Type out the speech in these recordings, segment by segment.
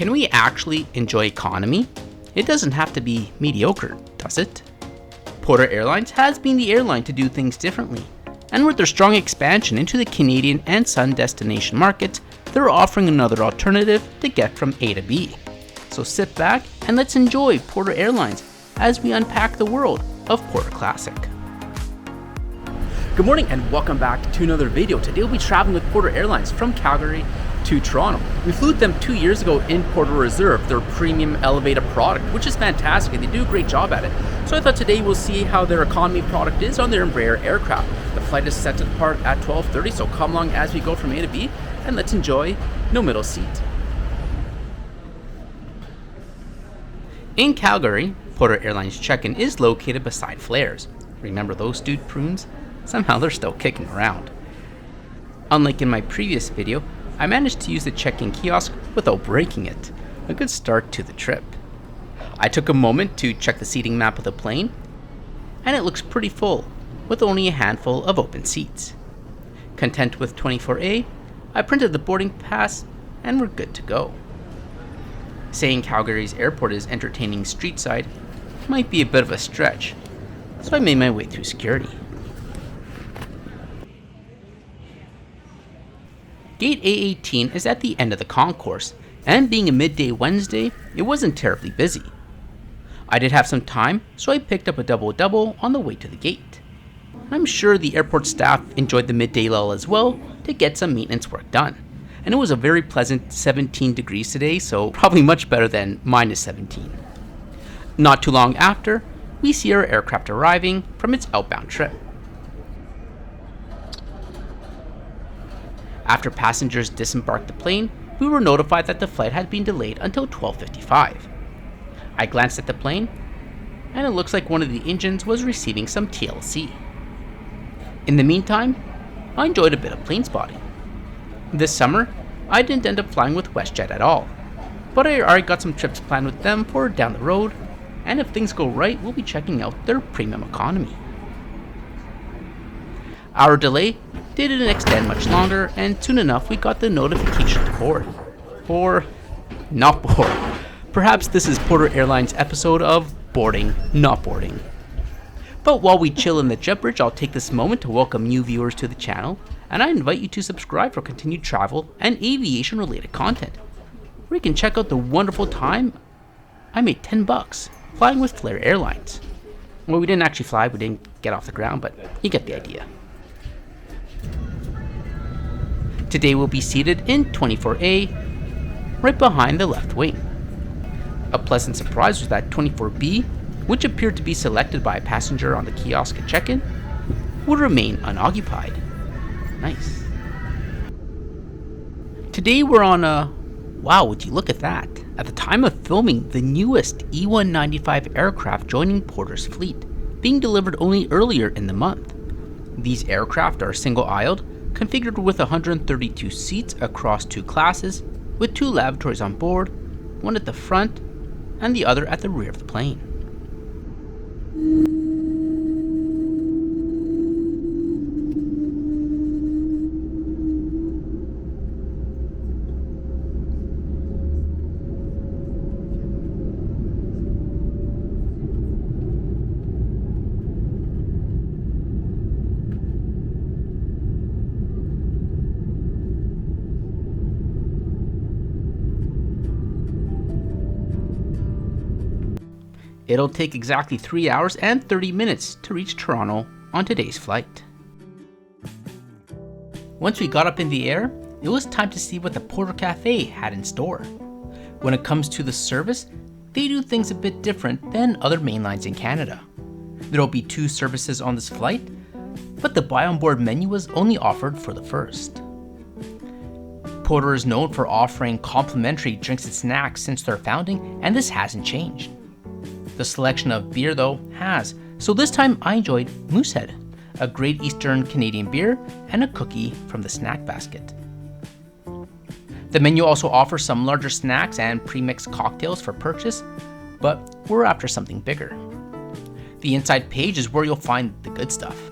Can we actually enjoy economy? It doesn't have to be mediocre, does it? Porter Airlines has been the airline to do things differently, and with their strong expansion into the Canadian and Sun destination markets, they're offering another alternative to get from A to B. So sit back and let's enjoy Porter Airlines as we unpack the world of Porter Classic. Good morning and welcome back to another video. Today we'll be traveling with Porter Airlines from Calgary to Toronto. We flew with them 2 years ago in Porter Reserve, their premium elevated product, which is fantastic. They do a great job at it. So I thought today we'll see how their economy product is on their Embraer aircraft. The flight is set to depart at 12:30, so come along as we go from A to B and let's enjoy no middle seat. In Calgary, Porter Airlines check-in is located beside Flares. Remember those stewed prunes? Somehow they're still kicking around. Unlike in my previous video, I managed to use the check-in kiosk without breaking it. A good start to the trip. I took a moment to check the seating map of the plane, and it looks pretty full, with only a handful of open seats. Content with 24A, I printed the boarding pass, and we're good to go. Saying Calgary's airport is entertaining street side might be a bit of a stretch, so I made my way through security. Gate A18 is at the end of the concourse, and being a midday Wednesday, it wasn't terribly busy. I did have some time, so I picked up a double-double on the way to the gate. I'm sure the airport staff enjoyed the midday lull as well to get some maintenance work done. And it was a very pleasant 17 degrees today, so probably much better than minus 17. Not too long after, we see our aircraft arriving from its outbound trip. After passengers disembarked the plane, we were notified that the flight had been delayed until 12:55. I glanced at the plane, and it looks like one of the engines was receiving some TLC. In the meantime, I enjoyed a bit of plane spotting. This summer, I didn't end up flying with WestJet at all, but I already got some trips planned with them for down the road, and if things go right, we'll be checking out their premium economy. Our delay didn't extend much longer, and soon enough we got the notification to board. Or not board. Perhaps this is Porter Airlines' episode of Boarding, Not Boarding. But while we chill in the jet bridge, I'll take this moment to welcome new viewers to the channel, and I invite you to subscribe for continued travel and aviation related content, where you can check out the wonderful time I made $10 flying with Porter Airlines. Well, we didn't actually fly, we didn't get off the ground, but you get the idea. Today we'll be seated in 24A, right behind the left wing. A pleasant surprise was that 24B, which appeared to be selected by a passenger on the kiosk at check-in, would remain unoccupied. Nice. Today we're on a... Wow, would you look at that? At the time of filming, the newest E195 aircraft joining Porter's fleet, being delivered only earlier in the month. These aircraft are single-aisled, configured with 132 seats across two classes, with two lavatories on board, one at the front and the other at the rear of the plane. It'll take exactly 3 hours and 30 minutes to reach Toronto on today's flight. Once we got up in the air, it was time to see what the Porter Cafe had in store. When it comes to the service, they do things a bit different than other mainlines in Canada. There'll be 2 services on this flight, but the buy on board menu was only offered for the first. Porter is known for offering complimentary drinks and snacks since their founding, and this hasn't changed. The selection of beer though has, so this time I enjoyed Moosehead, a Great Eastern Canadian beer, and a cookie from the snack basket. The menu also offers some larger snacks and pre-mixed cocktails for purchase, but we're after something bigger. The inside page is where you'll find the good stuff.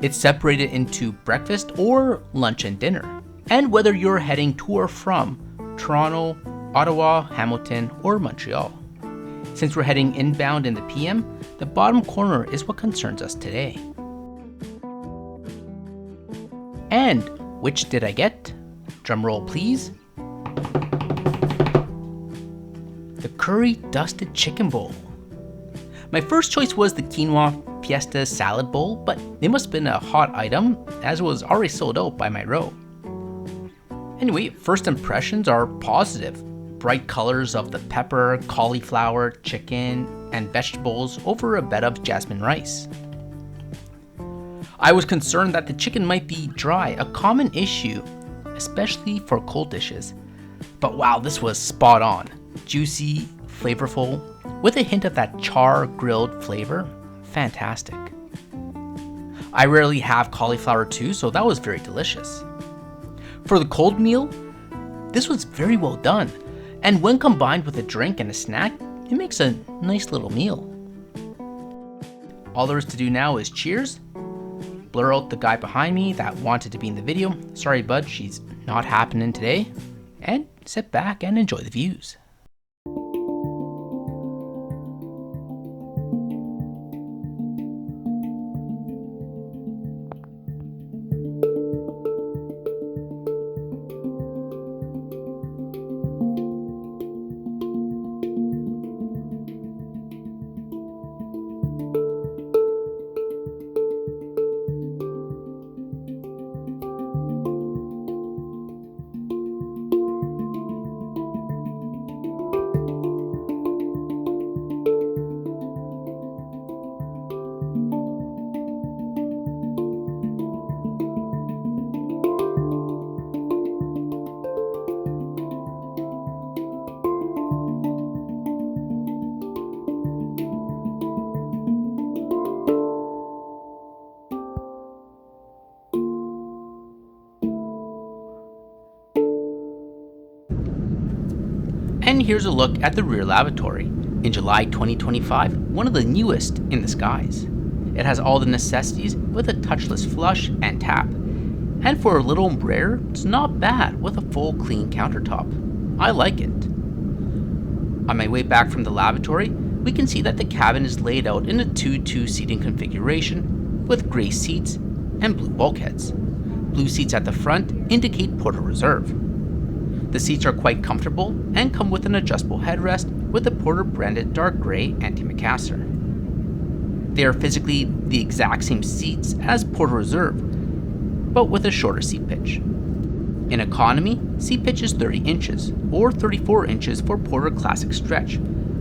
It's separated into breakfast or lunch and dinner, and whether you're heading to or from Toronto, Ottawa, Hamilton, or Montreal. Since we're heading inbound in the PM, the bottom corner is what concerns us today. And which did I get? Drumroll please. The curry dusted chicken bowl. My first choice was the quinoa fiesta salad bowl, but it must have been a hot item as it was already sold out by my row. Anyway, first impressions are positive. Bright colors of the pepper, cauliflower, chicken, and vegetables over a bed of jasmine rice. I was concerned that the chicken might be dry, a common issue, especially for cold dishes. But wow, this was spot on. Juicy, flavorful, with a hint of that char grilled flavor. Fantastic. I rarely have cauliflower too, so that was very delicious. For the cold meal, this was very well done, and when combined with a drink and a snack, it makes a nice little meal. All there is to do now is cheers, blur out the guy behind me that wanted to be in the video, sorry bud, she's not happening today, and sit back and enjoy the views. And here's a look at the rear lavatory. In July 2025, one of the newest in the skies. It has all the necessities with a touchless flush and tap. And for a little Embraer, it's not bad with a full clean countertop. I like it. On my way back from the lavatory, we can see that the cabin is laid out in a 2-2 seating configuration with gray seats and blue bulkheads. Blue seats at the front indicate Porter Reserve. The seats are quite comfortable and come with an adjustable headrest with a Porter branded dark gray antimacassar. They are physically the exact same seats as Porter Reserve, but with a shorter seat pitch. In economy, seat pitch is 30 inches, or 34 inches for Porter Classic Stretch,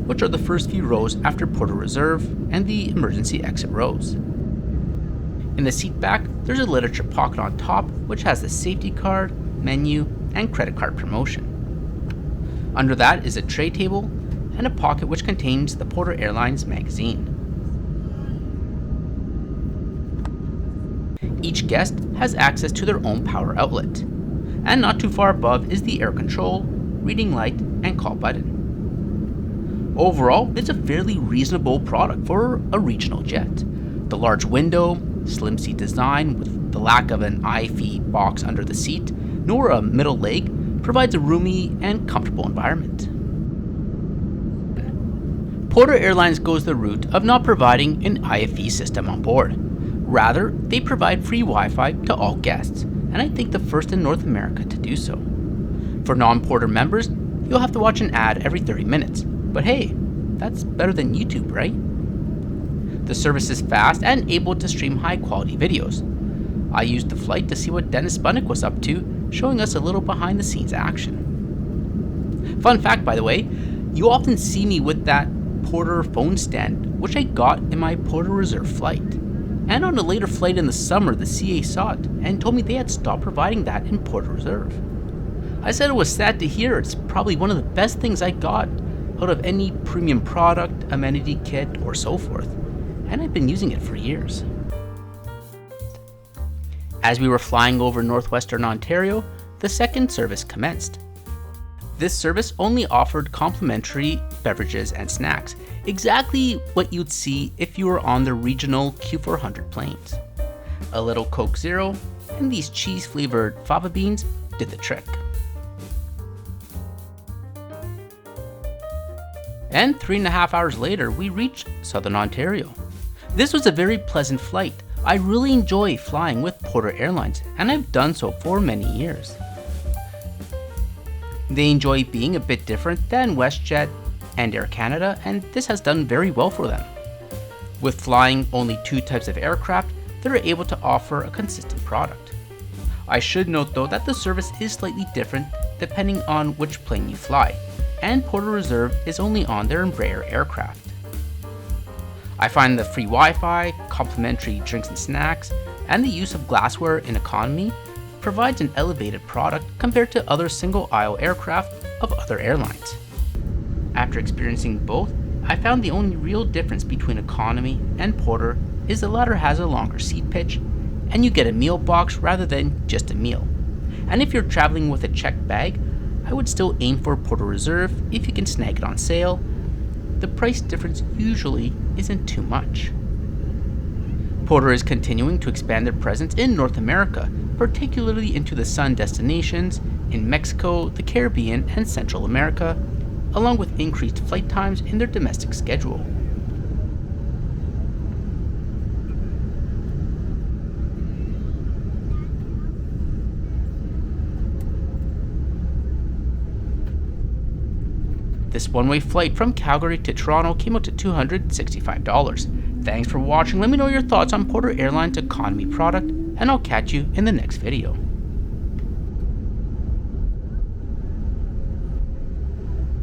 which are the first few rows after Porter Reserve and the emergency exit rows. In the seat back, there's a literature pocket on top, which has the safety card, menu, and credit card promotion. Under that is a tray table and a pocket which contains the Porter Airlines magazine. Each guest has access to their own power outlet, and not too far above is the air control, reading light, and call button. Overall, it's a fairly reasonable product for a regional jet. The large window, slim seat design with the lack of an IFE box under the seat, nor a middle leg, provides a roomy and comfortable environment. Porter Airlines goes the route of not providing an IFE system on board. Rather, they provide free Wi-Fi to all guests, and I think the first in North America to do so. For non-Porter members, you'll have to watch an ad every 30 minutes, but hey, that's better than YouTube, right? The service is fast and able to stream high-quality videos. I used the flight to see what Dennis Bunnick was up to, showing us a little behind-the-scenes action. Fun fact, by the way, you often see me with that Porter phone stand, which I got in my Porter Reserve flight. And on a later flight in the summer, the CA saw it and told me they had stopped providing that in Porter Reserve. I said it was sad to hear. It's probably one of the best things I got out of any premium product, amenity kit, or so forth, and I've been using it for years. As we were flying over northwestern Ontario, the second service commenced. This service only offered complimentary beverages and snacks, exactly what you'd see if you were on the regional Q400 planes. A little Coke Zero and these cheese-flavored fava beans did the trick. And 3.5 hours later, we reached Southern Ontario. This was a very pleasant flight. I really enjoy flying with Porter Airlines, and I've done so for many years. They enjoy being a bit different than WestJet and Air Canada, and this has done very well for them. With flying only 2 types of aircraft, they're able to offer a consistent product. I should note though that the service is slightly different depending on which plane you fly, and Porter Reserve is only on their Embraer aircraft. I find the free Wi-Fi, complimentary drinks and snacks, and the use of glassware in economy provides an elevated product compared to other single-aisle aircraft of other airlines. After experiencing both, I found the only real difference between economy and Porter is the latter has a longer seat pitch, and you get a meal box rather than just a meal. And if you're traveling with a checked bag, I would still aim for Porter Reserve if you can snag it on sale. The price difference usually isn't too much. Porter is continuing to expand their presence in North America, particularly into the sun destinations in Mexico, the Caribbean, and Central America, along with increased flight times in their domestic schedule. This one-way flight from Calgary to Toronto came out to $265. Thanks for watching. Let me know your thoughts on Porter Airlines economy product, and I'll catch you in the next video.